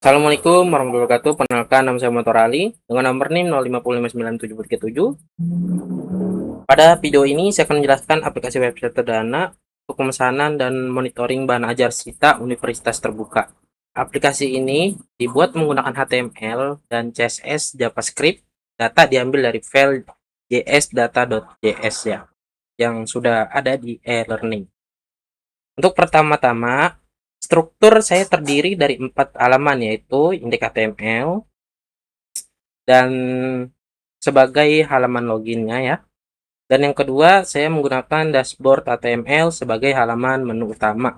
Assalamualaikum warahmatullahi wabarakatuh. Perkenalkan, nama saya Muhammad Ali dengan nomor NIM 050597737. Pada video ini saya akan menjelaskan aplikasi website sederhana untuk pemesanan dan monitoring bahan ajar SITA Universitas Terbuka. Aplikasi ini dibuat menggunakan HTML dan CSS JavaScript. Data diambil dari file jsdata.js yang sudah ada di e-learning. Untuk pertama-tama, struktur saya terdiri dari 4 halaman, yaitu indeks HTML dan sebagai halaman loginnya ya. Dan yang kedua, saya menggunakan dashboard HTML sebagai halaman menu utama.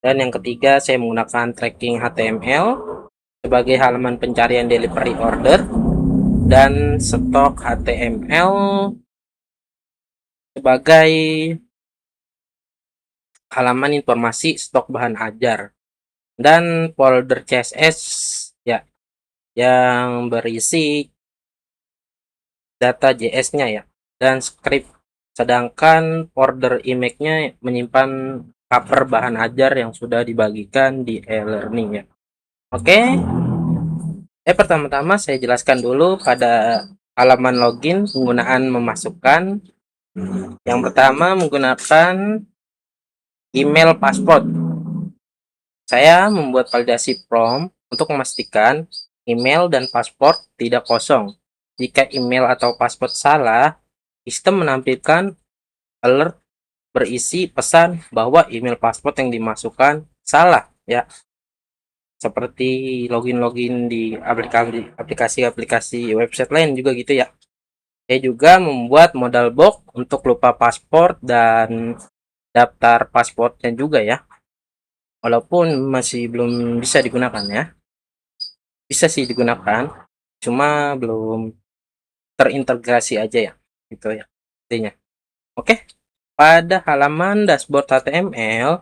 Dan yang ketiga, saya menggunakan tracking HTML sebagai halaman pencarian delivery order dan stok HTML sebagai halaman informasi stok bahan ajar, dan folder CSS ya yang berisi data JS-nya ya, dan script. Sedangkan folder image-nya menyimpan cover bahan ajar yang sudah dibagikan di e-learning ya. Oke. Pertama-tama saya jelaskan dulu pada halaman login penggunaan memasukkan. Yang pertama menggunakan email password. Saya membuat validasi prompt untuk memastikan email dan password tidak kosong. Jika email atau password salah, sistem menampilkan alert berisi pesan bahwa email password yang dimasukkan salah ya. Seperti login di aplikasi website lain juga gitu ya. Saya juga membuat modal box untuk lupa password dan daftar passwordnya juga ya. Walaupun masih belum bisa digunakan ya. Bisa sih digunakan, cuma belum terintegrasi aja ya. Gitu ya. Intinya. Oke. Pada halaman dashboard HTML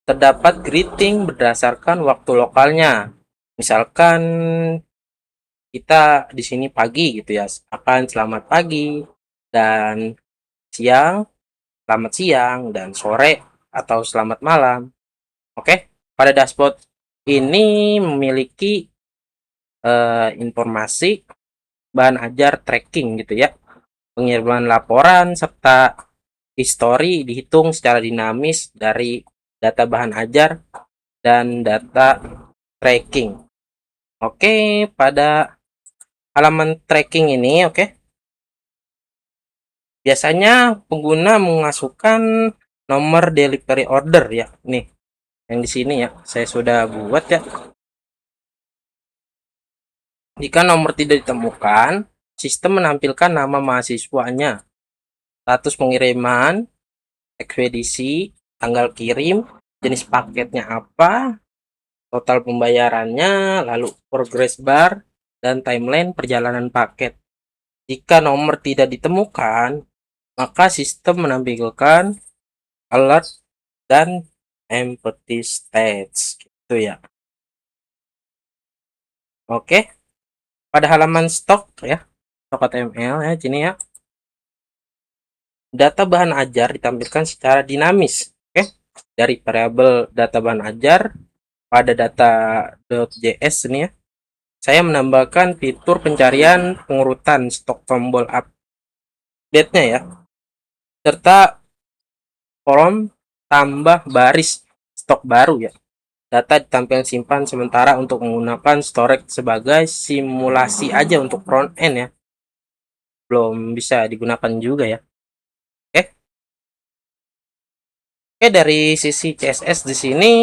terdapat greeting berdasarkan waktu lokalnya. Misalkan kita di sini pagi gitu ya, akan selamat pagi, dan siang selamat siang, dan sore atau selamat malam. Oke, pada dashboard ini memiliki informasi bahan ajar tracking gitu ya, pengiriman laporan serta history dihitung secara dinamis dari data bahan ajar dan data tracking. Oke, pada halaman tracking ini biasanya pengguna memasukkan nomor delivery order ya. Nih, yang di sini ya, saya sudah buat ya. Jika nomor tidak ditemukan, sistem menampilkan nama mahasiswanya, status pengiriman, ekspedisi, tanggal kirim, jenis paketnya apa, total pembayarannya, lalu progress bar, dan timeline perjalanan paket. Jika nomor tidak ditemukan, maka sistem menampilkan alert dan empty stage gitu ya. Oke, pada halaman stok ya, stok HTML ya, sini ya. Data bahan ajar ditampilkan secara dinamis, oke, dari variabel data bahan ajar pada data.js ini ya. Saya menambahkan fitur pencarian pengurutan stok tombol update-nya ya, serta form tambah baris stok baru ya. Data ditampilkan simpan sementara untuk menggunakan storage sebagai simulasi aja untuk front end ya. Belum bisa digunakan juga ya. Oke. Oke, dari sisi CSS di sini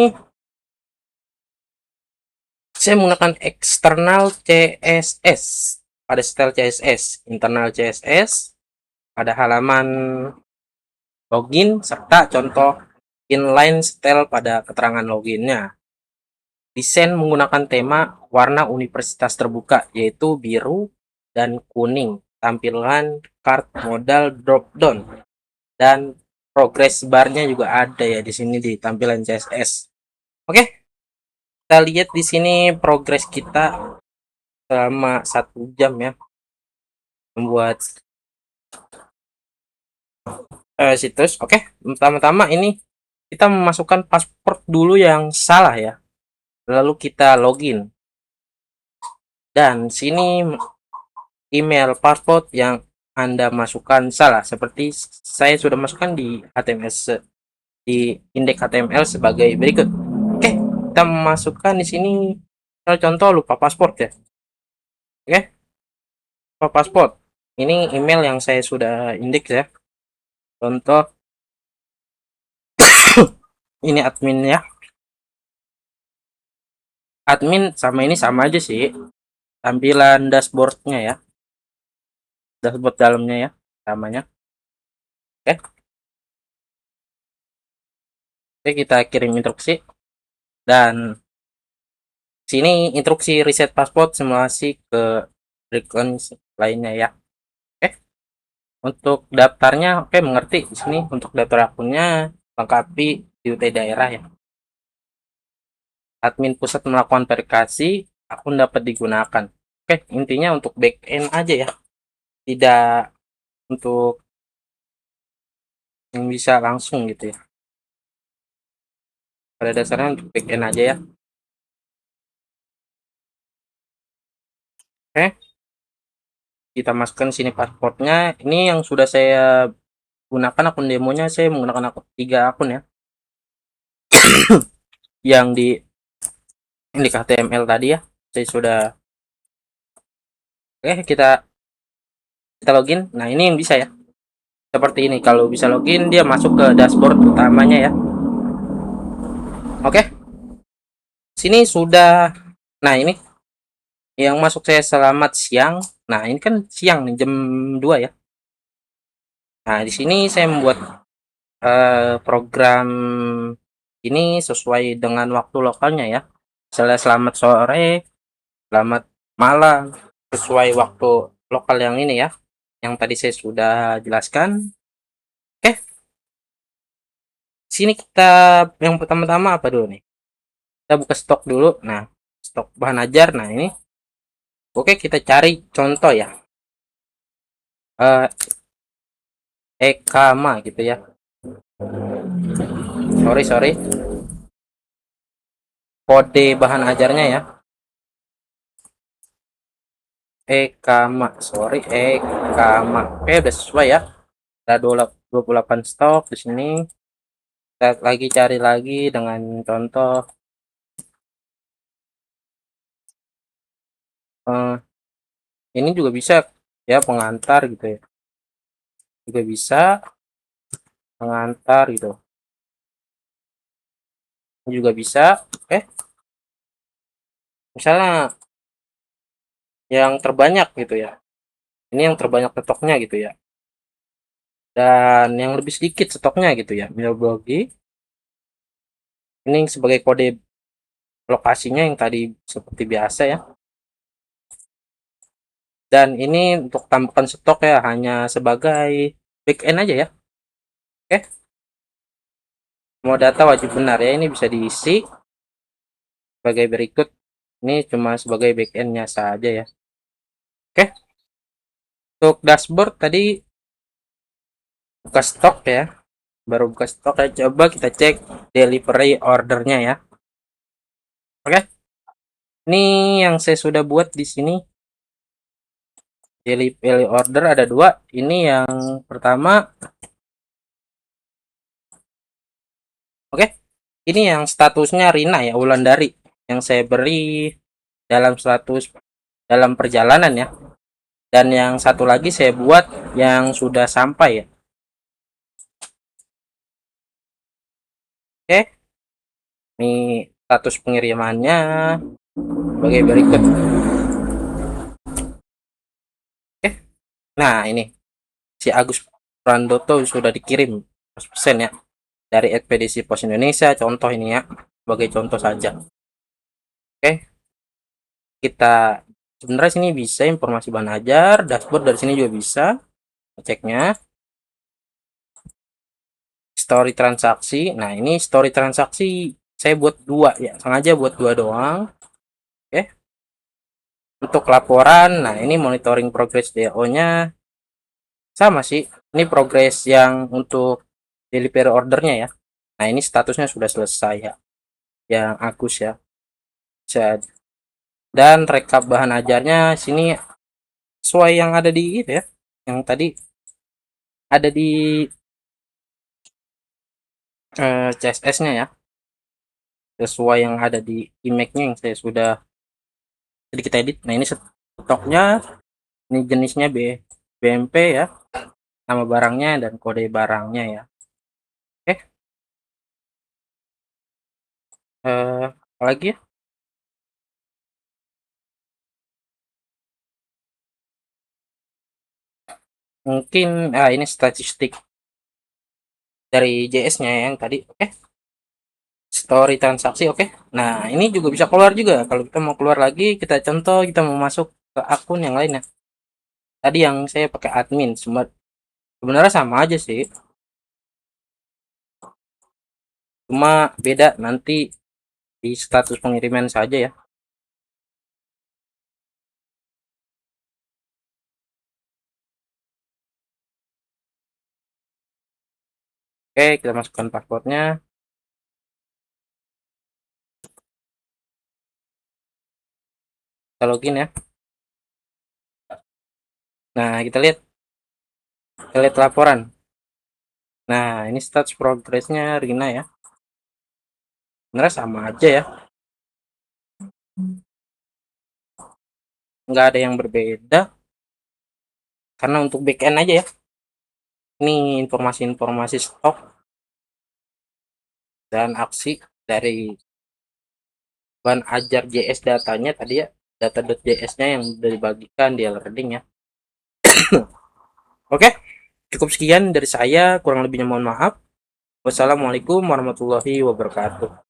saya menggunakan eksternal CSS pada style CSS, internal CSS pada halaman login serta contoh inline style pada keterangan loginnya. Desain menggunakan tema warna Universitas Terbuka yaitu biru dan kuning. Tampilan card modal drop down dan progress barnya juga ada ya di sini di tampilan CSS. Oke, kita lihat di sini progress kita selama 1 jam ya membuat situs. Oke, pertama-tama ini kita memasukkan password dulu yang salah ya. lalu kita login, dan sini email password yang Anda masukkan salah, seperti saya sudah masukkan di HTML di indeks HTML sebagai berikut. Oke, kita masukkan di sini contoh lupa paspor ya. Oke, lupa paspor. Ini email yang saya sudah indeks ya. Contoh ini adminnya. Admin sama ini sama aja sih. Tampilan dashboardnya ya. Dashboard dalamnya ya, namanya. Oke, oke kita kirim instruksi, dan sini instruksi reset password simulasi ke request lainnya ya. Oke, untuk daftarnya oke mengerti di sini. Untuk daftar akunnya lengkapi di UT daerah ya. Admin pusat melakukan verifikasi, akun dapat digunakan. Oke, intinya untuk backend aja ya, tidak untuk yang bisa langsung gitu ya. Pada dasarnya untuk backend aja ya. Oke, kita masukkan sini pasportnya. Ini yang sudah saya gunakan akun demonya, saya menggunakan akun 3 akun ya. Yang di HTML tadi ya, saya sudah. Oke, kita login. Nah, ini yang bisa ya. Seperti ini, kalau bisa login dia masuk ke dashboard utamanya ya. Oke, sini sudah. Nah, ini yang masuk saya selamat siang. Nah, ini kan siang nih, jam 2 ya. Nah, di sini saya membuat program ini sesuai dengan waktu lokalnya ya. Misalnya selamat sore, selamat malam, sesuai waktu lokal yang ini ya, yang tadi saya sudah jelaskan. Oke, sini kita yang pertama-tama apa dulu nih? Kita buka stok dulu. Nah, stok bahan ajar. Nah, ini oke, kita cari contoh ya. Eh Ekama gitu ya. Sorry. Kode bahan ajarnya ya. Ekama. Oke, udah sesuai ya. Ada 28 stok di sini. Kita lagi cari lagi dengan contoh eh, ini juga bisa ya, pengantar gitu ya. Juga bisa pengantar gitu. Ini juga bisa. Misalnya yang terbanyak gitu ya. Ini yang terbanyak stoknya gitu ya. Dan yang lebih sedikit stoknya gitu ya. Milbogi. Ini sebagai kode lokasinya yang tadi seperti biasa ya. Dan ini untuk tambahkan stok ya, hanya sebagai backend aja ya. Oke, mau data wajib benar ya, ini bisa diisi sebagai berikut. Ini cuma sebagai backendnya saja ya. Oke, untuk dashboard tadi buka stok ya, baru buka stok ya. Coba kita cek delivery ordernya ya. Oke, ini yang saya sudah buat di sini. Delivery order ada 2. Ini yang pertama. Oke, ini yang statusnya Rina ya, Wulandari, yang saya beri dalam status dalam perjalanan ya. Dan yang satu lagi saya buat yang sudah sampai ya. Oke, ini status pengirimannya sebagai berikut. Oke, nah ini si Agus Prandoto sudah dikirim 100% ya dari Ekspedisi Pos Indonesia. Contoh ini ya, sebagai contoh saja. Oke, kita sebenarnya sini bisa informasi bahan ajar, dashboard dari sini juga bisa ceknya. Story transaksi. Nah, ini story transaksi saya buat 2 ya, sengaja buat 2 doang. Oke. Untuk laporan, nah ini monitoring progress DO-nya sama sih. Ini progress yang untuk delivery ordernya ya. Nah, ini statusnya sudah selesai ya. Yang Agus ya. bisa. Dan rekap bahan ajarnya sini sesuai yang ada di itu ya, yang tadi ada di CSS-nya ya, sesuai yang ada di image-nya yang saya sudah sedikit edit. Nah ini stoknya, ini jenisnya BMP ya, nama barangnya dan kode barangnya ya. Oke, apa lagi ya? Mungkin ini statistik dari JS-nya yang tadi. Oke, story transaksi. Oke, nah ini juga bisa keluar juga kalau kita mau keluar lagi. Kita contoh, kita mau masuk ke akun yang lain ya. Tadi yang saya pakai admin, sebenarnya sama aja sih, cuma beda nanti di status pengiriman saja ya. Oke, kita masukkan passwordnya, kita login ya. Nah kita lihat laporan. Nah ini status progressnya Rina ya, sebenarnya sama aja ya, nggak ada yang berbeda karena untuk backend aja ya. Ini informasi-informasi stok dan aksi dari bahan ajar JS datanya tadi ya, data.js nya yang sudah dibagikan di alerting ya. Oke, cukup sekian dari saya, kurang lebihnya mohon maaf. Wassalamualaikum warahmatullahi wabarakatuh.